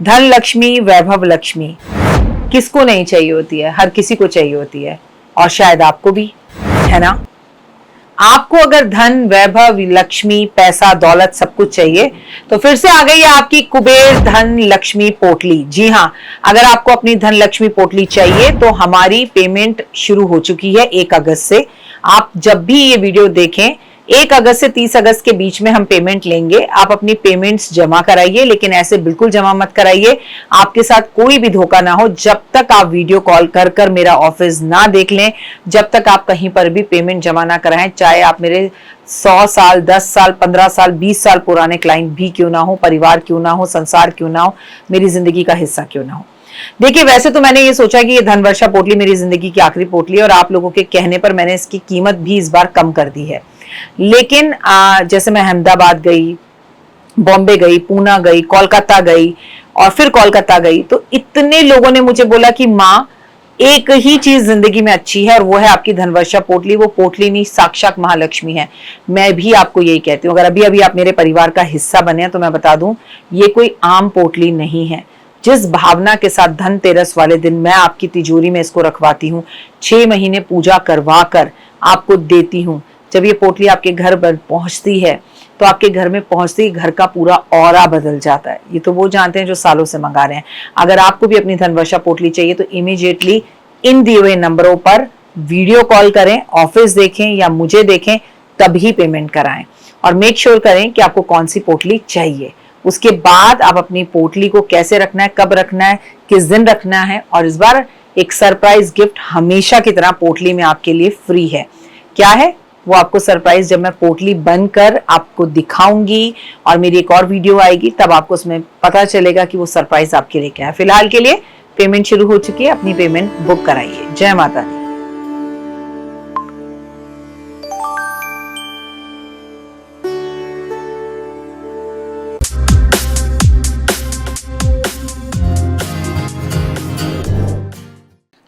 धन लक्ष्मी, वैभव लक्ष्मी किसको नहीं चाहिए होती है? हर किसी को चाहिए होती है, और शायद आपको भी, है ना? आपको अगर धन, वैभव, लक्ष्मी, पैसा, दौलत सब कुछ चाहिए तो फिर से आ गई है आपकी कुबेर धन लक्ष्मी पोटली। जी हाँ, अगर आपको अपनी धन लक्ष्मी पोटली चाहिए तो हमारी पेमेंट शुरू हो चुकी है 1 अगस्त से। आप जब भी ये वीडियो देखें, 1 अगस्त से 30 अगस्त के बीच में हम पेमेंट लेंगे। आप अपनी पेमेंट्स जमा कराइए, लेकिन ऐसे बिल्कुल जमा मत कराइए, आपके साथ कोई भी धोखा ना हो। जब तक आप वीडियो कॉल कर कर मेरा ऑफिस ना देख लें, जब तक आप कहीं पर भी पेमेंट जमा ना कराएं, चाहे आप मेरे 100 साल, 10 साल, 15 साल, 20 साल पुराने क्लाइंट भी क्यों ना हो, परिवार क्यों ना हो, संसार क्यों ना हो, मेरी जिंदगी का हिस्सा क्यों ना हो। देखिए, वैसे तो मैंने ये सोचा कि ये धन वर्षा पोटली मेरी जिंदगी की आखिरी पोटली है, और आप लोगों के कहने पर मैंने इसकी कीमत भी इस बार कम कर दी है। लेकिन जैसे मैं अहमदाबाद गई, बॉम्बे गई, पूना गई, कोलकाता गई और फिर कोलकाता गई, तो इतने लोगों ने मुझे बोला कि माँ, एक ही चीज जिंदगी में अच्छी है और वो है आपकी धनवर्षा पोटली। वो पोटली नहीं, साक्षात महालक्ष्मी है। मैं भी आपको यही कहती हूँ, अगर अभी अभी आप मेरे परिवार का हिस्सा बने हैं तो मैं बता दूं, ये कोई आम पोटली नहीं है। जिस भावना के साथ धनतेरस वाले दिन मैं आपकी तिजोरी में इसको रखवाती हूँ, 6 महीने पूजा करवा कर आपको देती हूँ, जब ये पोटली आपके घर पर पहुंचती है तो आपके घर में पहुंचते ही घर का पूरा ऑरा बदल जाता है। ये तो वो जानते हैं जो सालों से मंगा रहे हैं। अगर आपको भी अपनी धनवर्षा पोटली चाहिए तो इमीडिएटली इन दिए हुए नंबरों पर वीडियो कॉल करें, ऑफिस देखें या मुझे देखें, तभी पेमेंट कराएं और मेक श्योर करें कि आपको कौन सी पोटली चाहिए। उसके बाद आप अपनी पोटली को कैसे रखना है, कब रखना है, किस दिन रखना है, और इस बार एक सरप्राइज गिफ्ट हमेशा की तरह पोटली में आपके लिए फ्री है। क्या है वो आपको सरप्राइज जब मैं पोटली बनकर आपको दिखाऊंगी और मेरी एक और वीडियो आएगी, तब आपको उसमें पता चलेगा कि वो सरप्राइज आपके लिए क्या है। फिलहाल के लिए पेमेंट शुरू हो चुकी है, अपनी पेमेंट बुक कराइए। जय माता दी।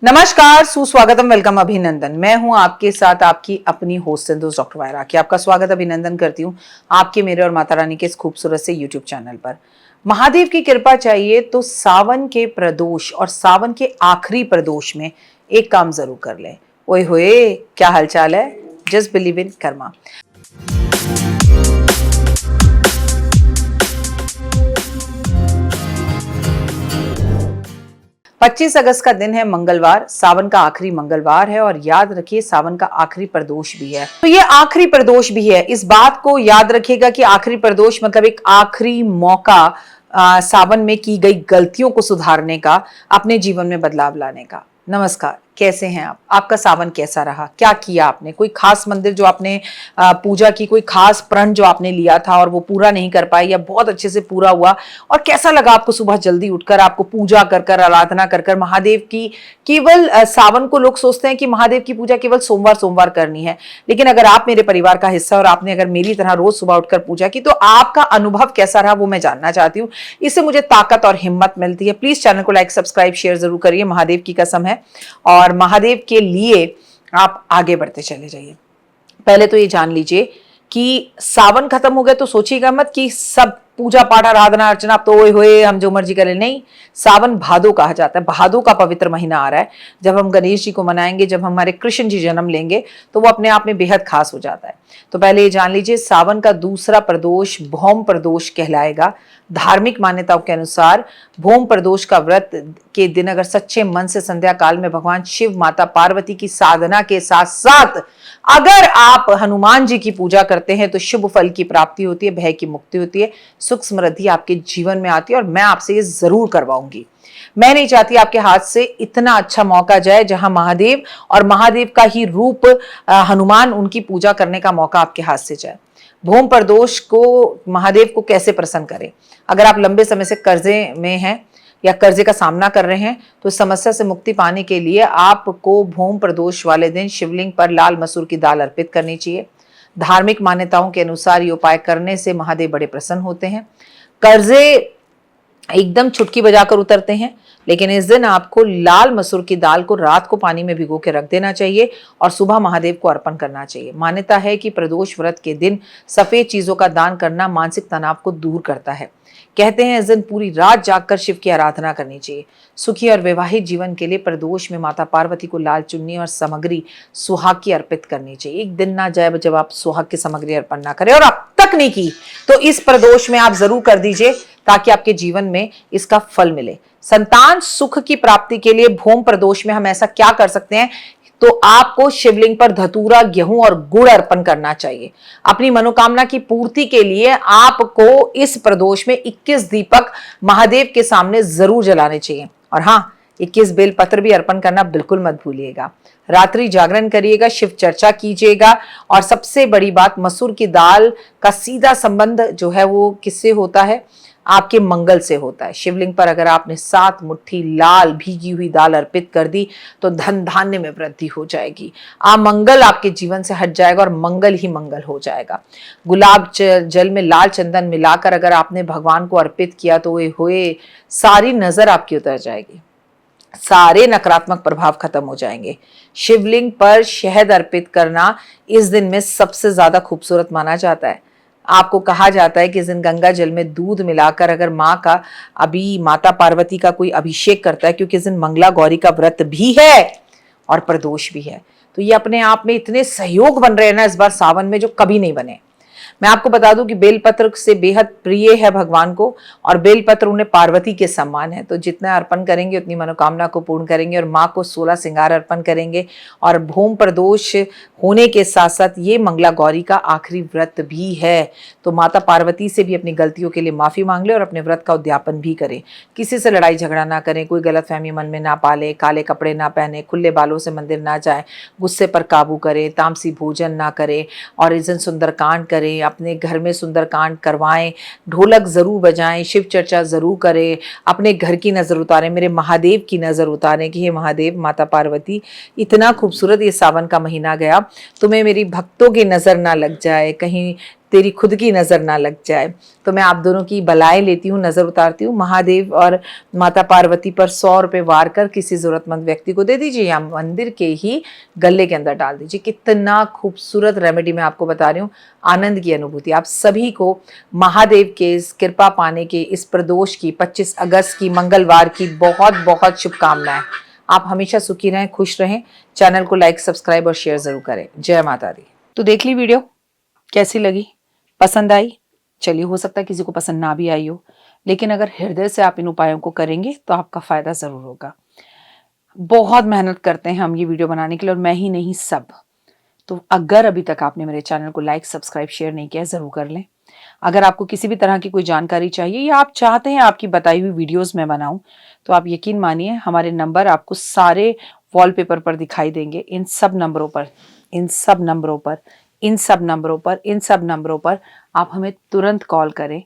नमस्कार, सुस्वागतम, वेलकम, अभिनंदन। मैं हूं आपके साथ आपकी अपनी होस्ट सिंधु डॉक्टर वायरा की आपका स्वागत, अभिनंदन करती हूं आपके, मेरे और माता रानी के इस खूबसूरत से यूट्यूब चैनल पर। महादेव की कृपा चाहिए तो सावन के प्रदोष और सावन के आखिरी प्रदोष में एक काम जरूर कर ले। ओए होए, क्या हालचाल है? Just believe in Karma. 25 अगस्त का दिन है, मंगलवार, सावन का आखिरी मंगलवार है, और याद रखिए सावन का आखिरी प्रदोष भी है। तो ये आखिरी प्रदोष भी है, इस बात को याद रखिएगा कि आखिरी प्रदोष मतलब एक आखिरी मौका सावन में की गई गलतियों को सुधारने का, अपने जीवन में बदलाव लाने का। नमस्कार, कैसे हैं आप? आपका सावन कैसा रहा? क्या किया आपने? कोई खास मंदिर जो आपने पूजा की, कोई खास प्रण जो आपने लिया था और वो पूरा नहीं कर पाए या बहुत अच्छे से पूरा हुआ, और कैसा लगा आपको सुबह जल्दी उठकर आपको पूजा कर कर, आराधना कर कर महादेव की? केवल सावन को लोग सोचते हैं कि महादेव की पूजा केवल सोमवार सोमवार करनी है, लेकिन अगर आप मेरे परिवार का हिस्सा और आपने अगर मेरी तरह रोज सुबह उठकर पूजा की तो आपका अनुभव कैसा रहा वो मैं जानना चाहती हूँ। इससे मुझे ताकत और हिम्मत मिलती है। प्लीज चैनल को लाइक, सब्सक्राइब, शेयर जरूर करिए। महादेव की कसम है, और महादेव के लिए आप आगे बढ़ते चले जाइए। पहले तो ये जान लीजिए कि सावन खत्म हो गया तो सोचिएगा मत कि सब पूजा पाठ, आराधना, अर्चना तो ओए होए हम जो मर्जी करें। नहीं, सावन भादो कहा जाता है। भादो का पवित्र महीना आ रहा है, जब हम गणेश जी को मनाएंगे, जब हमारे कृष्ण जी जन्म लेंगे, तो वो अपने आप में बेहद खास हो जाता है। तो पहले ये जान लीजिए, सावन का दूसरा प्रदोष भौम प्रदोष कहलाएगा। धार्मिक मान्यताओं के अनुसार भौम प्रदोष का व्रत के दिन अगर सच्चे मन से संध्या काल में भगवान शिव, माता पार्वती की साधना के साथ साथ अगर आप हनुमान जी की पूजा करते हैं तो शुभ फल की प्राप्ति होती है, भय की मुक्ति होती है, सुख समृद्धि आपके जीवन में आती है। और मैं आपसे ये जरूर करवाऊंगी। मैं नहीं चाहती आपके हाथ से इतना अच्छा मौका जाए जहां महादेव और महादेव का ही रूप हनुमान, उनकी पूजा करने का मौका आपके हाथ से जाए। भौम प्रदोष को महादेव को कैसे प्रसन्न करें? अगर आप लंबे समय से कर्जे में हैं या कर्जे का सामना कर रहे हैं तो इस समस्या से मुक्ति पाने के लिए आपको भौम प्रदोष वाले दिन शिवलिंग पर लाल मसूर की दाल अर्पित करनी चाहिए। धार्मिक मान्यताओं के अनुसार ये उपाय करने से महादेव बड़े प्रसन्न होते हैं। कर्जे एकदम चुटकी बजाकर उतरते हैं, लेकिन इस दिन आपको लाल मसूर की दाल को रात को पानी में भिगो के रख देना चाहिए और सुबह महादेव को अर्पण करना चाहिए। मान्यता है कि प्रदोष व्रत के दिन सफेद चीजों का दान करना मानसिक तनाव को दूर करता है। कहते हैं इस दिन पूरी रात जागकर शिव की आराधना करनी चाहिए। सुखी और वैवाहिक जीवन के लिए प्रदोष में माता पार्वती को लाल चुन्नी और सामग्री सुहाग की अर्पित करनी चाहिए। एक दिन ना जाए जब आप सुहाग की सामग्री अर्पण ना करें, और अब तक नहीं की तो इस प्रदोष में आप जरूर कर दीजिए ताकि आपके जीवन में इसका फल मिले। संतान सुख की प्राप्ति के लिए भोम प्रदोष में हम ऐसा क्या कर सकते हैं, तो आपको शिवलिंग पर धतूरा, गेहूं और गुड़ अर्पण करना चाहिए। अपनी मनोकामना की पूर्ति के लिए आपको इस प्रदोष में 21 दीपक महादेव के सामने जरूर जलाने चाहिए। और हाँ, 21 बेलपत्र भी अर्पण करना बिल्कुल मत भूलिएगा। रात्रि जागरण करिएगा, शिव चर्चा कीजिएगा। और सबसे बड़ी बात, मसूर की दाल का सीधा संबंध जो है वो किससे होता है, आपके मंगल से होता है। शिवलिंग पर अगर आपने 7 मुट्ठी लाल भीगी हुई दाल अर्पित कर दी तो धन धान्य में वृद्धि हो जाएगी, अमंगल आपके जीवन से हट जाएगा और मंगल ही मंगल हो जाएगा। गुलाब जल में लाल चंदन मिलाकर अगर आपने भगवान को अर्पित किया तो ये हुए सारी नजर आपकी उतर जाएगी, सारे नकारात्मक प्रभाव खत्म हो जाएंगे। शिवलिंग पर शहद अर्पित करना इस दिन में सबसे ज्यादा खूबसूरत माना जाता है। आपको कहा जाता है कि इस दिन गंगा जल में दूध मिलाकर अगर माता पार्वती का कोई अभिषेक करता है, क्योंकि इस दिन मंगला गौरी का व्रत भी है और प्रदोष भी है, तो ये अपने आप में इतने सहयोग बन रहे हैं ना इस बार सावन में, जो कभी नहीं बने। मैं आपको बता दूं कि बेलपत्र से बेहद प्रिय है भगवान को, और बेलपत्र उन्हें पार्वती के समान है। तो जितना अर्पण करेंगे उतनी मनोकामना को पूर्ण करेंगे, और माँ को 16 श्रृंगार अर्पण करेंगे। और भूम प्रदोष होने के साथ साथ ये मंगला गौरी का आखिरी व्रत भी है, तो माता पार्वती से भी अपनी गलतियों के लिए माफी मांग ले और अपने व्रत का उद्यापन भी करें। किसी से लड़ाई झगड़ा ना करें, कोई गलतफहमी मन में ना पाले, काले कपड़े ना पहने, खुले बालों से मंदिर ना जाए, गुस्से पर काबू करें, तामसी भोजन ना करें, और इस दिन सुंदरकांड करें, अपने घर में सुंदरकांड करवाएं, ढोलक जरूर बजाएं, शिव चर्चा जरूर करें, अपने घर की नजर उतारें, मेरे महादेव की नजर उतारें कि हे महादेव, माता पार्वती, इतना खूबसूरत ये सावन का महीना गया, तुम्हें मेरी भक्तों की नजर ना लग जाए, कहीं तेरी खुद की नजर ना लग जाए। तो मैं आप दोनों की बलाएं लेती हूँ, नजर उतारती हूँ। महादेव और माता पार्वती पर 100 रुपए वार कर किसी जरूरतमंद व्यक्ति को दे दीजिए, या मंदिर के ही गले के अंदर डाल दीजिए। कितना खूबसूरत रेमेडी मैं आपको बता रही हूँ, आनंद की अनुभूति। आप सभी को महादेव के इस कृपा पाने के इस प्रदोष की 25 अगस्त की मंगलवार की बहुत बहुत शुभकामनाएं। आप हमेशा सुखी रहें, खुश रहें। चैनल को लाइक, सब्सक्राइब और शेयर जरूर करें। जय माता दी। तो देख ली वीडियो, कैसी लगी, पसंद आई? चलिए, हो सकता है किसी को पसंद ना भी आई हो, लेकिन अगर हृदय से आप इन उपायों को करेंगे तो आपका फायदा जरूर होगा। बहुत मेहनत करते हैं हम ये वीडियो बनाने के लिए, और मैं ही नहीं, सब। तो अगर अभी तक आपने मेरे चैनल को लाइक, सब्सक्राइब, शेयर नहीं किया, जरूर कर लें। अगर आपको किसी भी तरह की कोई जानकारी चाहिए या आप चाहते हैं आपकी बताई हुई वीडियोस में बनाऊं, तो आप यकीन मानिए हमारे नंबर आपको सारे वॉलपेपर पर दिखाई देंगे। इन सब नंबरों पर आप हमें तुरंत कॉल करें,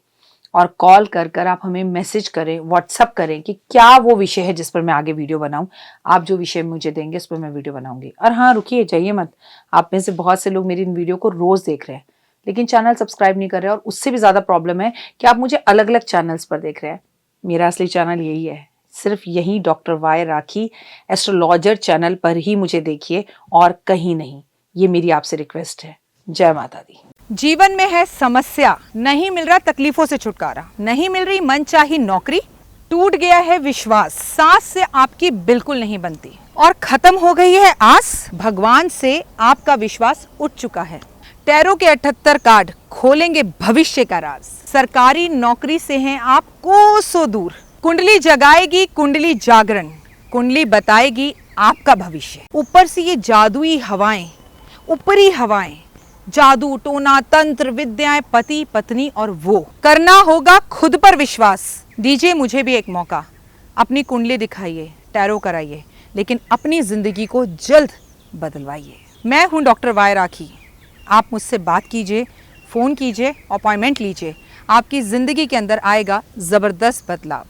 और कॉल कर आप हमें मैसेज करें, व्हाट्सअप करें कि क्या वो विषय है जिस पर मैं आगे वीडियो बनाऊं। आप जो विषय मुझे देंगे उस पर मैं वीडियो बनाऊंगी। और हाँ, रुकिए, जाइए मत। आप में से बहुत से लोग मेरी इन वीडियो को रोज देख रहे हैं लेकिन चैनल सब्सक्राइब नहीं कर रहे, और उससे भी ज्यादा प्रॉब्लम है कि आप मुझे अलग अलग चैनल्स पर देख रहे हैं। मेरा असली चैनल यही है, सिर्फ यही डॉक्टर वाई राखी एस्ट्रोलॉजर चैनल पर ही मुझे देखिए, और कहीं नहीं। ये मेरी आपसे रिक्वेस्ट है। जय माता दी। जीवन में है समस्या, नहीं मिल रहा तकलीफों से छुटकारा, नहीं मिल रही मनचाही नौकरी, टूट गया है विश्वास, सांस से आपकी बिल्कुल नहीं बनती, और खत्म हो गई है आस, भगवान से आपका विश्वास उठ चुका है। टैरो के 78 कार्ड खोलेंगे भविष्य का राज। सरकारी नौकरी से हैं आप कोसों दूर, कुंडली जगाएगी कुंडली जागरण, कुंडली बताएगी आपका भविष्य। ऊपर से ये जादुई हवाएं, ऊपरी हवाएं, जादू टोना तंत्र विद्याएं, पति पत्नी और वो, करना होगा खुद पर विश्वास। दीजिए मुझे भी एक मौका, अपनी कुंडली दिखाइए, टैरो कराइए, लेकिन अपनी जिंदगी को जल्द बदलवाइए। मैं हूं डॉक्टर वाई राखी। आप मुझसे बात कीजिए, फ़ोन कीजिए, अपॉइंटमेंट लीजिए, आपकी ज़िंदगी के अंदर आएगा ज़बरदस्त बदलाव।